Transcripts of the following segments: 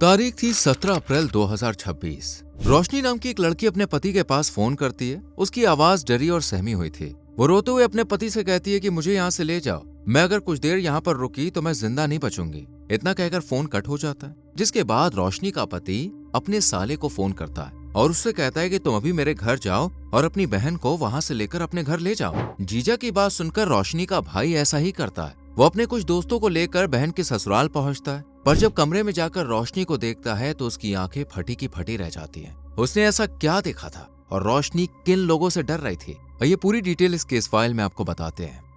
तारीख थी 17 अप्रैल 2026। रोशनी नाम की एक लड़की अपने पति के पास फोन करती है। उसकी आवाज डरी और सहमी हुई थी। वो रोते हुए अपने पति से कहती है कि मुझे यहाँ से ले जाओ, मैं अगर कुछ देर यहाँ पर रुकी तो मैं जिंदा नहीं बचूंगी। इतना कहकर फोन कट हो जाता है, जिसके बाद रोशनी का पति अपने साले को फोन करता है और उससे कहता है कि तुम अभी मेरे घर जाओ और अपनी बहन को वहाँ से लेकर अपने घर ले जाओ। जीजा की बात सुनकर रोशनी का भाई ऐसा ही करता है। वो अपने कुछ दोस्तों को लेकर बहन के ससुराल पहुंचता है, पर जब कमरे में जाकर रोशनी को देखता है तो उसकी आंखें फटी की फटी रह जाती हैं। उसने ऐसा क्या देखा था और रोशनी किन लोगों से डर रही थी, और ये पूरी डिटेल इस केस फाइल में आपको बताते हैं।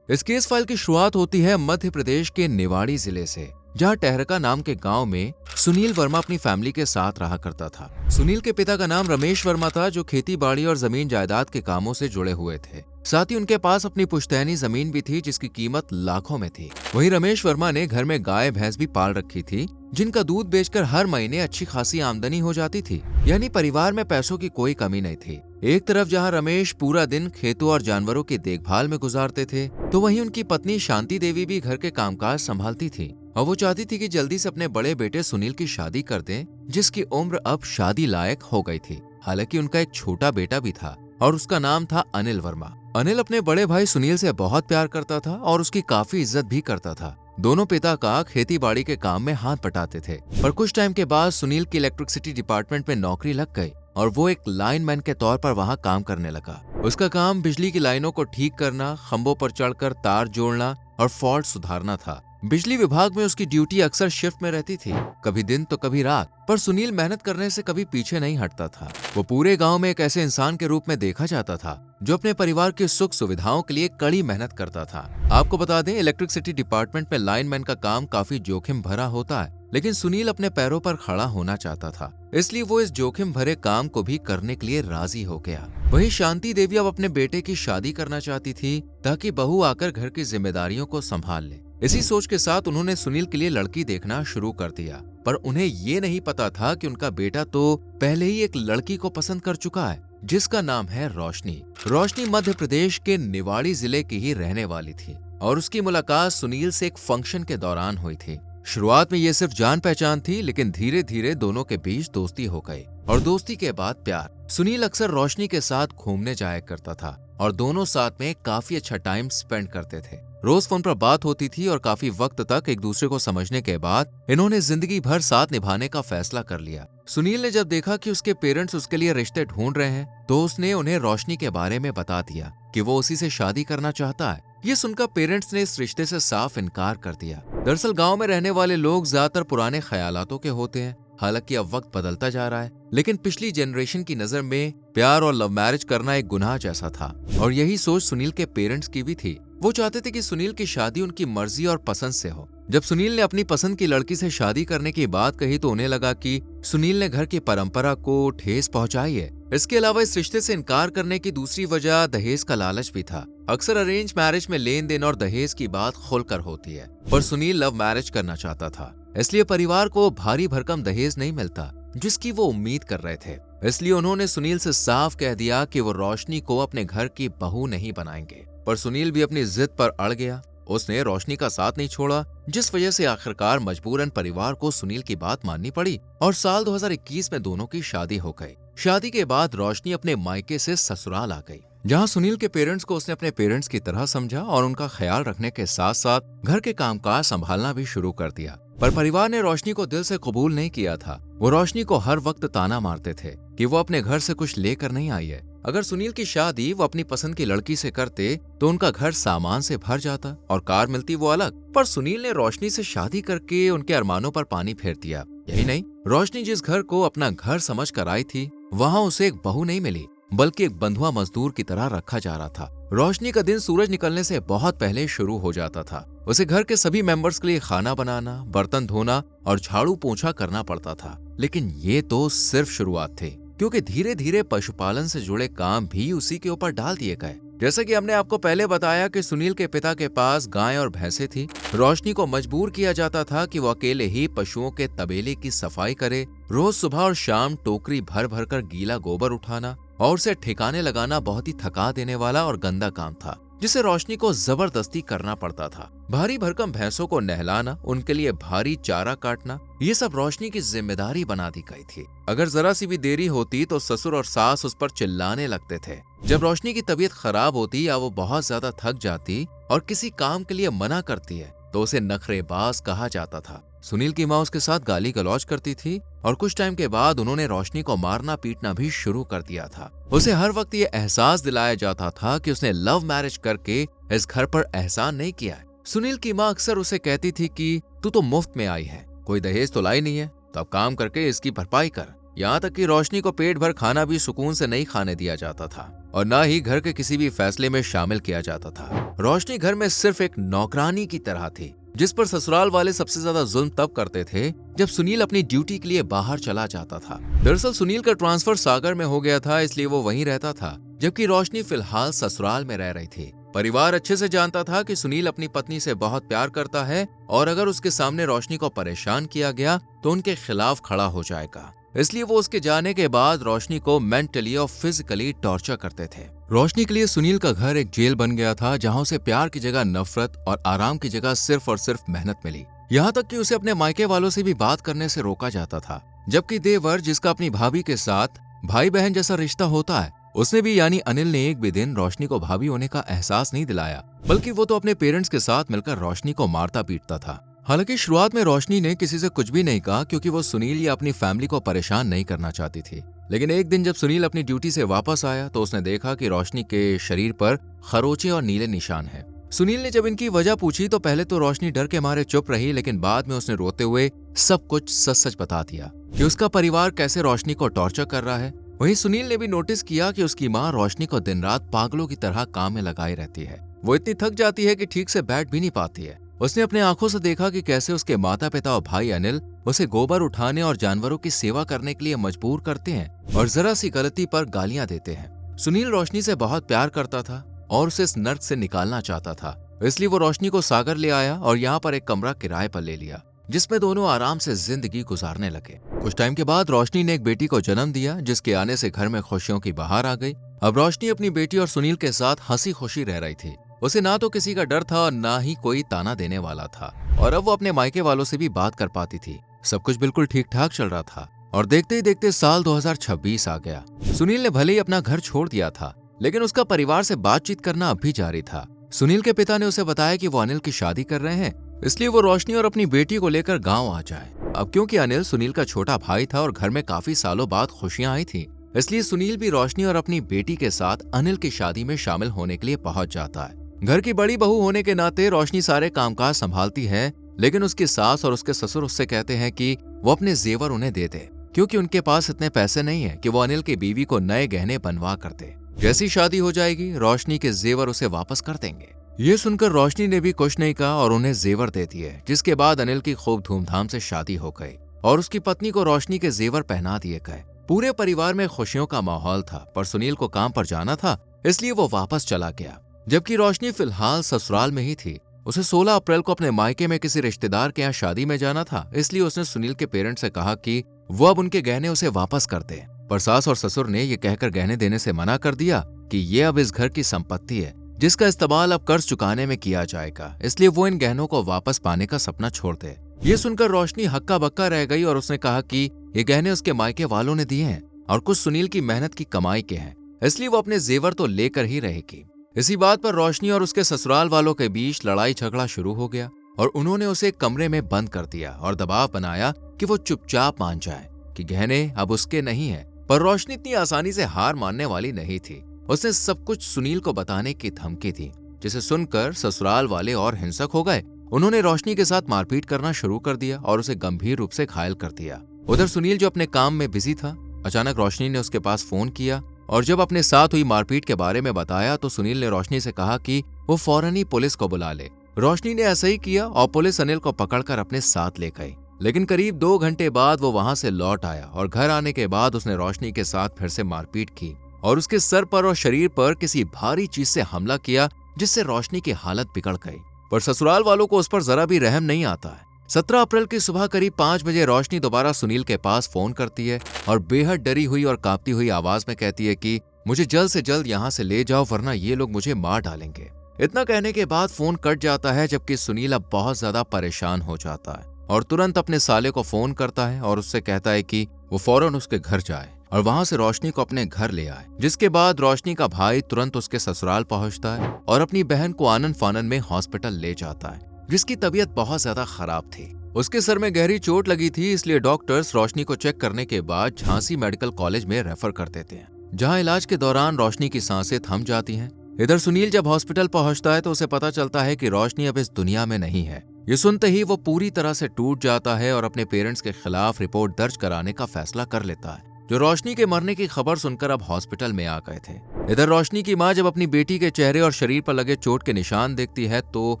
इस केस फाइल की शुरुआत होती है मध्य प्रदेश के निवाड़ी जिले से, जहां टहरका नाम के गांव में सुनील वर्मा अपनी फैमिली के साथ रहा करता था। सुनील के पिता का नाम रमेश वर्मा था, जो खेती बाड़ी और जमीन जायदाद के कामों से जुड़े हुए थे। साथ ही उनके पास अपनी पुश्तैनी जमीन भी थी, जिसकी कीमत लाखों में थी। वहीं रमेश वर्मा ने घर में गाय भैंस भी पाल रखी थी, जिनका दूध बेचकर हर महीने अच्छी खासी आमदनी हो जाती थी। यानी परिवार में पैसों की कोई कमी नहीं थी। एक तरफ जहां रमेश पूरा दिन खेतों और जानवरों की देखभाल में गुजारते थे, तो वहीं उनकी पत्नी शांति देवी भी घर के कामकाज संभालती थी और वो चाहती थी कि जल्दी से अपने बड़े बेटे सुनील की शादी कर दें, जिसकी उम्र अब शादी लायक हो गई थी। हालांकि उनका एक छोटा बेटा भी था और उसका नाम था अनिल वर्मा। अनिल अपने बड़े भाई सुनील से बहुत प्यार करता था और उसकी काफी इज्जत भी करता था। दोनों पिता का खेती बाड़ी के काम में हाथ बटाते थे। पर कुछ टाइम के बाद सुनील की इलेक्ट्रिसिटी डिपार्टमेंट में नौकरी लग गई और वो एक लाइनमैन के तौर पर वहाँ काम करने लगा। उसका काम बिजली की लाइनों को ठीक करना, खंभों पर चढ़कर तार जोड़ना और फॉल्ट सुधारना था। बिजली विभाग में उसकी ड्यूटी अक्सर शिफ्ट में रहती थी, कभी दिन तो कभी रात। पर सुनील मेहनत करने से कभी पीछे नहीं हटता था। वो पूरे गांव में एक ऐसे इंसान के रूप में देखा जाता था जो अपने परिवार की सुख सुविधाओं के लिए कड़ी मेहनत करता था। आपको बता दें, इलेक्ट्रिसिटी डिपार्टमेंट में लाइनमैन का काम काफी जोखिम भरा होता है, लेकिन सुनील अपने पैरों पर खड़ा होना चाहता था, इसलिए वो इस जोखिम भरे काम को भी करने के लिए राजी हो गया। वहीं शांति देवी अब अपने बेटे की शादी करना चाहती थी, ताकि बहू आकर घर की जिम्मेदारियों को संभाल ले। इसी सोच के साथ उन्होंने सुनील के लिए लड़की देखना शुरू कर दिया, पर उन्हें ये नहीं पता था कि उनका बेटा तो पहले ही एक लड़की को पसंद कर चुका है, जिसका नाम है रोशनी। रोशनी मध्य प्रदेश के निवाड़ी जिले की ही रहने वाली थी और उसकी मुलाकात सुनील से एक फंक्शन के दौरान हुई थी। शुरुआत में ये सिर्फ जान पहचान थी, लेकिन धीरे धीरे दोनों के बीच दोस्ती हो गई और दोस्ती के बाद प्यार। सुनील अक्सर रोशनी के साथ घूमने जाया करता था और दोनों साथ में काफी अच्छा टाइम स्पेंड करते थे। रोज फोन पर बात होती थी और काफी वक्त तक एक दूसरे को समझने के बाद इन्होंने जिंदगी भर साथ निभाने का फैसला कर लिया। सुनील ने जब देखा कि उसके पेरेंट्स उसके लिए रिश्ते ढूंढ रहे हैं, तो उसने उन्हें रोशनी के बारे में बता दिया कि वो उसी से शादी करना चाहता है। ये सुनकर पेरेंट्स ने इस रिश्ते से साफ इनकार कर दिया। दरअसल गांव में रहने वाले लोग ज्यादातर पुराने ख्यालातों के होते हैं। हालांकि अब वक्त बदलता जा रहा है, लेकिन पिछली जनरेशन की नजर में प्यार और लव मैरिज करना एक गुनाह जैसा था और यही सोच सुनील के पेरेंट्स की भी थी। वो चाहते थे कि सुनील की शादी उनकी मर्जी और पसंद से हो। जब सुनील ने अपनी पसंद की लड़की से शादी करने की बात कही, तो उन्हें लगा कि सुनील ने घर की परंपरा को ठेस पहुंचाई है। इसके अलावा इस रिश्ते से इनकार करने की दूसरी वजह दहेज का लालच भी था। अक्सर अरेंज मैरिज में लेन देन और दहेज की बात खुलकर होती है, पर सुनील लव मैरिज करना चाहता था, इसलिए परिवार को भारी भरकम दहेज नहीं मिलता जिसकी वो उम्मीद कर रहे थे। इसलिए उन्होंने सुनील से साफ कह दिया कि वो रोशनी को अपने घर की बहू नहीं बनाएंगे। पर सुनील भी अपनी जिद पर अड़ गया। उसने रोशनी का साथ नहीं छोड़ा, जिस वजह से आखिरकार मजबूरन परिवार को सुनील की बात माननी पड़ी और साल 2021 में दोनों की शादी हो गई। शादी के बाद रोशनी अपने मायके से ससुराल आ गई, जहां सुनील के पेरेंट्स को उसने अपने पेरेंट्स की तरह समझा और उनका ख्याल रखने के साथ साथ घर के कामकाज संभालना भी शुरू कर दिया। पर परिवार ने रोशनी को दिल से कबूल नहीं किया था। वो रोशनी को हर वक्त ताना मारते थे कि वो अपने घर से कुछ लेकर नहीं आई है। अगर सुनील की शादी वो अपनी पसंद की लड़की से करते, तो उनका घर सामान से भर जाता और कार मिलती वो अलग। पर सुनील ने रोशनी से शादी करके उनके अरमानों पर पानी फेर दिया। यही नहीं, रोशनी जिस घर को अपना घर समझ कर आई थी, वहाँ उसे एक बहू नहीं मिली, बल्कि एक बंधुआ मजदूर की तरह रखा जा रहा था। रोशनी का दिन सूरज निकलने से बहुत पहले शुरू हो जाता था। उसे घर के सभी मेंबर्स के लिए खाना बनाना, बर्तन धोना और झाड़ू पोंछा करना पड़ता था। लेकिन ये तो सिर्फ शुरुआत थी, क्योंकि धीरे धीरे पशुपालन से जुड़े काम भी उसी के ऊपर डाल दिए गए। जैसा कि हमने आपको पहले बताया कि सुनील के पिता के पास गाय और भैंसें थी। रोशनी को मजबूर किया जाता था कि वो अकेले ही पशुओं के तबेले की सफाई करे, रोज सुबह और शाम टोकरी भर भर कर गीला गोबर उठाना और उसे ठिकाने लगाना बहुत ही थका देने वाला और गंदा काम था, जिसे रोशनी को जबरदस्ती करना पड़ता था। भारी भरकम भैंसों को नहलाना, उनके लिए भारी चारा काटना, ये सब रोशनी की जिम्मेदारी बना दी गई थी। अगर जरा सी भी देरी होती तो ससुर और सास उस पर चिल्लाने लगते थे। जब रोशनी की तबीयत खराब होती या वो बहुत ज्यादा थक जाती और किसी काम के लिए मना करती है तो उसे नखरेबाज कहा जाता था। सुनील की माँ उसके साथ गाली गलौज करती थी और कुछ टाइम के बाद उन्होंने रोशनी को मारना पीटना भी शुरू कर दिया था। उसे हर वक्त ये एहसास दिलाया जाता था कि उसने लव मैरिज करके इस घर पर एहसान नहीं किया है। सुनील की माँ अक्सर उसे कहती थी कि तू तो मुफ्त में आई है, कोई दहेज तो लाई नहीं है, तो अब काम करके इसकी भरपाई कर। यहाँ तक कि रोशनी को पेट भर खाना भी सुकून से नहीं खाने दिया जाता था और न ही घर के किसी भी फैसले में शामिल किया जाता था। रोशनी घर में सिर्फ एक नौकरानी की तरह थी, जिस पर ससुराल वाले सबसे ज्यादा जुल्म तब करते थे जब सुनील अपनी ड्यूटी के लिए बाहर चला जाता था। दरअसल सुनील का ट्रांसफर सागर में हो गया था, इसलिए वो वहीं रहता था, जबकि रोशनी फिलहाल ससुराल में रह रही थी। परिवार अच्छे से जानता था कि सुनील अपनी पत्नी से बहुत प्यार करता है और अगर उसके सामने रोशनी को परेशान किया गया तो उनके खिलाफ खड़ा हो जाएगा। इसलिए वो उसके जाने के बाद रोशनी को मेंटली और फिजिकली टॉर्चर करते थे। रोशनी के लिए सुनील का घर एक जेल बन गया था, जहां उसे प्यार की जगह नफरत और आराम की जगह सिर्फ और सिर्फ मेहनत मिली। यहाँ तक कि उसे अपने मायके वालों से भी बात करने से रोका जाता था, जबकि देवर, जिसका अपनी भाभी के साथ भाई बहन जैसा रिश्ता होता है, उसने भी यानी अनिल ने एक भी दिन रोशनी को भाभी होने का एहसास नहीं दिलाया, बल्कि वो तो अपने पेरेंट्स के साथ मिलकर रोशनी को मारता पीटता था। हालांकि शुरुआत में रोशनी ने किसी से कुछ भी नहीं कहा, क्योंकि वो सुनील या अपनी फैमिली को परेशान नहीं करना चाहती थी। लेकिन एक दिन जब सुनील अपनी ड्यूटी से वापस आया तो उसने देखा कि रोशनी के शरीर पर खरोचे और नीले निशान हैं। सुनील ने जब इनकी वजह पूछी तो पहले तो रोशनी डर के मारे चुप रही, लेकिन बाद में उसने रोते हुए सब कुछ सच सच बता दिया कि उसका परिवार कैसे रोशनी को टॉर्चर कर रहा है। वहीं सुनील ने भी नोटिस किया कि उसकी माँ रोशनी को दिन रात पागलों की तरह काम में लगाई रहती है। वो इतनी थक जाती है कि ठीक से बैठ भी नहीं पाती है। उसने अपने आंखों से देखा कि कैसे उसके माता पिता और भाई अनिल उसे गोबर उठाने और जानवरों की सेवा करने के लिए मजबूर करते हैं और जरा सी गलती पर गालियां देते हैं। सुनील रोशनी से बहुत प्यार करता था और उसे इस नर्क से निकालना चाहता था, इसलिए वो रोशनी को सागर ले आया और यहाँ पर एक कमरा किराए पर ले लिया, जिसमें दोनों आराम से जिंदगी गुजारने लगे। कुछ टाइम के बाद रोशनी ने एक बेटी को जन्म दिया, जिसके आने से घर में खुशियों की बहार आ गई। अब रोशनी अपनी बेटी और सुनील के साथ हंसी खुशी रह रही थी। उसे ना तो किसी का डर था और ना ही कोई ताना देने वाला था, और अब वो अपने मायके वालों से भी बात कर पाती थी। सब कुछ बिल्कुल ठीक ठाक चल रहा था और देखते ही देखते साल 2026 आ गया। सुनील ने भले ही अपना घर छोड़ दिया था, लेकिन उसका परिवार से बातचीत करना अब भी जारी था। सुनील के पिता ने उसे बताया कि वो अनिल की शादी कर रहे हैं, इसलिए वो रोशनी और अपनी बेटी को लेकर गांव आ जाए। अब क्योंकि अनिल सुनील का छोटा भाई था और घर में काफी सालों बाद खुशियां आई थी, इसलिए सुनील भी रोशनी और अपनी बेटी के साथ अनिल की शादी में शामिल होने के लिए पहुंच जाता है। घर की बड़ी बहू होने के नाते रोशनी सारे कामकाज संभालती है, लेकिन उसकी सास और उसके ससुर उससे कहते हैं कि वो अपने जेवर उन्हें दे दे, क्योंकि उनके पास इतने पैसे नहीं है कि वो अनिल की बीवी को नए गहने बनवा कर दे। जैसी शादी हो जाएगी रोशनी के जेवर उसे वापस कर देंगे। ये सुनकर रोशनी ने भी कुछ नहीं कहा और उन्हें जेवर दे दिए, जिसके बाद अनिल की खूब धूमधाम से शादी हो गई और उसकी पत्नी को रोशनी के जेवर पहना दिए गए। पूरे परिवार में खुशियों का माहौल था, पर सुनील को काम पर जाना था, इसलिए वो वापस चला गया। जबकि रोशनी फिलहाल ससुराल में ही थी। उसे 16 अप्रैल को अपने मायके में किसी रिश्तेदार के यहाँ शादी में जाना था, इसलिए उसने सुनील के पेरेंट्स से कहा कि वो अब उनके गहने उसे वापस कर दे। पर सास और ससुर ने ये कहकर गहने देने से मना कर दिया कि ये अब इस घर की संपत्ति है, जिसका इस्तेमाल अब कर्ज चुकाने में किया जाएगा, इसलिए वो इन गहनों को वापस पाने का सपना छोड़ दे। ये सुनकर रोशनी हक्का बक्का रह गई और उसने कहा कि ये गहने उसके मायके वालों ने दिए हैं और कुछ सुनील की मेहनत की कमाई के हैं, इसलिए वो अपने जेवर तो लेकर ही रहेगी। इसी बात पर रोशनी और उसके ससुराल वालों के बीच लड़ाई झगड़ा शुरू हो गया और उन्होंने उसे एक कमरे में बंद कर दिया और दबाव बनाया कि वो चुपचाप मान जाए कि गहने अब उसके नहीं है। पर रोशनी इतनी आसानी से हार मानने वाली नहीं थी। उसने सब कुछ सुनील को बताने की धमकी दी, जिसे सुनकर ससुराल वाले और हिंसक हो गए। उन्होंने रोशनी के साथ मारपीट करना शुरू कर दिया और उसे गंभीर रूप से घायल कर दिया। उधर सुनील, जो अपने काम में बिजी था, अचानक रोशनी ने उसके पास फोन किया और जब अपने साथ हुई मारपीट के बारे में बताया तो सुनील ने रोशनी से कहा कि वो फौरन ही पुलिस को बुला ले। रोशनी ने ऐसा ही किया और पुलिस अनिल को पकड़कर अपने साथ ले गई। लेकिन करीब 2 घंटे बाद वो वहां से लौट आया और घर आने के बाद उसने रोशनी के साथ फिर से मारपीट की और उसके सर पर और शरीर पर किसी भारी चीज से हमला किया, जिससे रोशनी की हालत बिगड़ गई। पर ससुराल वालों को उस पर जरा भी रहम नहीं आता है। 17 अप्रैल की सुबह करीब 5 बजे रोशनी दोबारा सुनील के पास फोन करती है और बेहद डरी हुई और कांपती हुई आवाज में कहती है कि मुझे जल्द से जल्द यहाँ से ले जाओ वरना ये लोग मुझे मार डालेंगे। इतना कहने के बाद फोन कट जाता है, जबकि सुनील अब बहुत ज्यादा परेशान हो जाता है और तुरंत अपने साले को फोन करता है और उससे कहता है कि वो फौरन उसके घर जाए और वहां से रोशनी को अपने घर ले आए। जिसके बाद रोशनी का भाई तुरंत उसके ससुराल पहुंचता है और अपनी बहन को आनन फानन में हॉस्पिटल ले जाता है, जिसकी तबीयत बहुत ज्यादा खराब थी। उसके सर में गहरी चोट लगी थी, इसलिए डॉक्टर्स रोशनी को चेक करने के बाद झांसी मेडिकल कॉलेज में रेफर कर देते हैं, जहां इलाज के दौरान रोशनी की सांसें थम जाती हैं। इधर सुनील जब हॉस्पिटल पहुंचता है तो उसे पता चलता है कि रोशनी अब इस दुनिया में नहीं है। ये सुनते ही वो पूरी तरह से टूट जाता है और अपने पेरेंट्स के खिलाफ रिपोर्ट दर्ज कराने का फैसला कर लेता है, जो रोशनी के मरने की खबर सुनकर अब हॉस्पिटल में आ गए थे। इधर रोशनी की मां जब अपनी बेटी के चेहरे और शरीर पर लगे चोट के निशान देखती है तो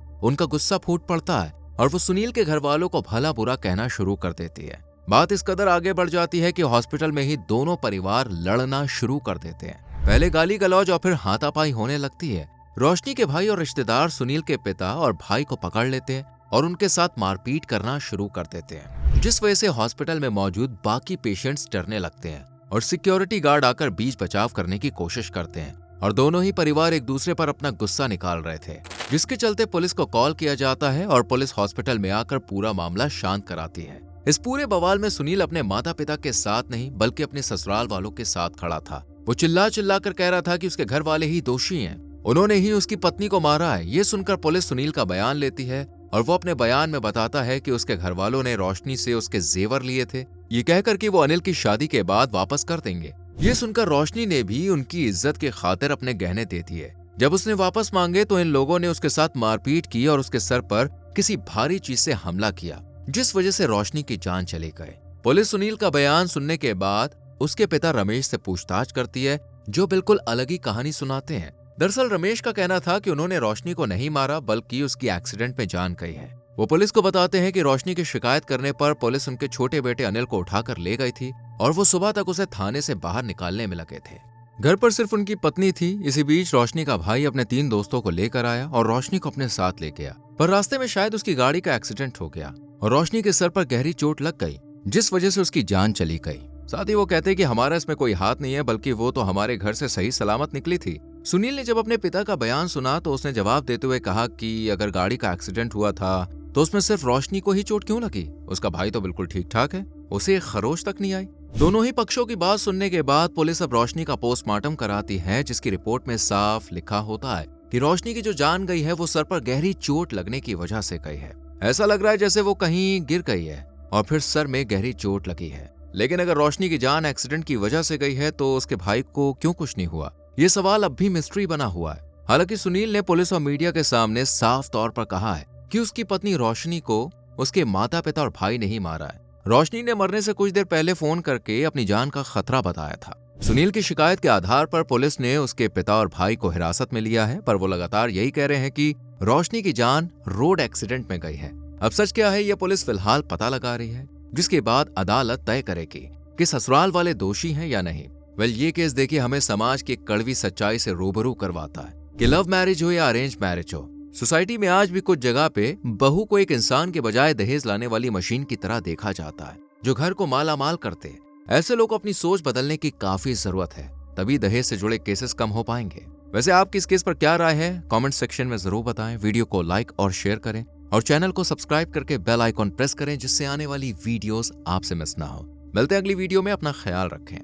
उनका गुस्सा फूट पड़ता है और वो सुनील के घर वालों को भला बुरा कहना शुरू कर देती है। बात इस कदर आगे बढ़ जाती है कि हॉस्पिटल में ही दोनों परिवार लड़ना शुरू कर देते हैं। पहले गाली गलौज और फिर हाथापाई होने लगती है। रोशनी के भाई और रिश्तेदार सुनील के पिता और भाई को पकड़ लेते हैं और उनके साथ मारपीट करना शुरू कर देते हैं, जिस वजह से हॉस्पिटल में मौजूद बाकी पेशेंट्स डरने लगते हैं और सिक्योरिटी गार्ड आकर बीच बचाव करने की कोशिश करते हैं और दोनों ही परिवार एक दूसरे पर अपना गुस्सा निकाल रहे थे, जिसके चलते पुलिस को कॉल किया जाता है और पुलिस हॉस्पिटल में आकर पूरा मामला शांत कराती है। इस पूरे बवाल में सुनील अपने माता पिता के साथ नहीं बल्कि अपने ससुराल वालों के साथ खड़ा था। वो चिल्ला चिल्ला कर कह रहा था कि उसके घर वाले ही दोषी हैं, उन्होंने ही उसकी पत्नी को मारा है। ये सुनकर पुलिस सुनील का बयान लेती है और वो अपने बयान में बताता है कि उसके घर वालों ने रोशनी से उसके जेवर लिए थे, ये कहकर कि वो अनिल की शादी के बाद वापस कर देंगे। ये सुनकर रोशनी ने भी उनकी इज्जत के खातिर अपने गहने दे दिए। जब उसने वापस मांगे तो इन लोगों ने उसके साथ मारपीट की और उसके सर पर किसी भारी चीज से हमला किया, जिस वजह से रोशनी की जान चली गई। पुलिस सुनील का बयान सुनने के बाद उसके पिता रमेश से पूछताछ करती है, जो बिल्कुल अलग ही कहानी सुनाते हैं। दरअसल रमेश का कहना था कि उन्होंने रोशनी को नहीं मारा बल्कि उसकी एक्सीडेंट में जान गई है। वो पुलिस को बताते हैं कि रोशनी की शिकायत करने पर पुलिस उनके छोटे बेटे अनिल को उठाकर ले गई थी और वो सुबह तक उसे थाने से बाहर निकालने में लगे थे। घर पर सिर्फ उनकी पत्नी थी। इसी बीच रोशनी का भाई अपने 3 दोस्तों को लेकर आया और रोशनी को अपने साथ ले गया, पर रास्ते में शायद उसकी गाड़ी का एक्सीडेंट हो गया और रोशनी के सर पर गहरी चोट लग गई, जिस वजह से उसकी जान चली गई। साथ ही वो कहते कि हमारा इसमें कोई हाथ नहीं है, बल्कि वो तो हमारे घर से सही सलामत निकली थी। सुनील ने जब अपने पिता का बयान सुना तो उसने जवाब देते हुए कहा कि अगर गाड़ी का एक्सीडेंट हुआ था तो उसमें सिर्फ रोशनी को ही चोट क्यों लगी, उसका भाई तो बिल्कुल ठीक ठाक है, उसे एक खरोच तक नहीं आई। दोनों ही पक्षों की बात सुनने के बाद पुलिस अब रोशनी का पोस्टमार्टम कराती है, जिसकी रिपोर्ट में साफ लिखा होता है कि रोशनी की जो जान गई है वो सर पर गहरी चोट लगने की वजह से गई है। ऐसा लग रहा है जैसे वो कहीं गिर गई है और फिर सर में गहरी चोट लगी है। लेकिन अगर रोशनी की जान एक्सीडेंट की वजह से गई है तो उसके भाई को क्यों कुछ नहीं हुआ, ये सवाल अब भी मिस्ट्री बना हुआ है। हालांकि सुनील ने पुलिस और मीडिया के सामने साफ तौर पर कहा है कि उसकी पत्नी रोशनी को उसके माता पिता और भाई ने ही मारा है। रोशनी ने मरने से कुछ देर पहले फोन करके अपनी जान का खतरा बताया था। सुनील की शिकायत के आधार पर पुलिस ने उसके पिता और भाई को हिरासत में लिया है, पर वो लगातार यही कह रहे हैं कि रोशनी की जान रोड एक्सीडेंट में गई है। अब सच क्या है ये पुलिस फिलहाल पता लगा रही है, जिसके बाद अदालत तय करेगी कि ससुराल वाले दोषी हैं या नहीं। ये केस देखिए हमें समाज की कड़वी सच्चाई से रूबरू करवाता है कि लव मैरिज हो या अरेंज मैरिज हो, सोसाइटी में आज भी कुछ जगह पे बहू को एक इंसान के बजाय दहेज लाने वाली मशीन की तरह देखा जाता है, जो घर को माला माल करते हैं। ऐसे लोगों को अपनी सोच बदलने की काफी जरूरत है, तभी दहेज से जुड़े केसेस कम हो पाएंगे। वैसे आपकी इस केस पर क्या राय है, कमेंट सेक्शन में जरूर बताएं। वीडियो को लाइक और शेयर करें और चैनल को सब्सक्राइब करके बेल आइकॉन प्रेस करें, जिससे आने वाली वीडियोस आपसे मिस ना हो। मिलते हैं अगली वीडियो में, अपना ख्याल रखें।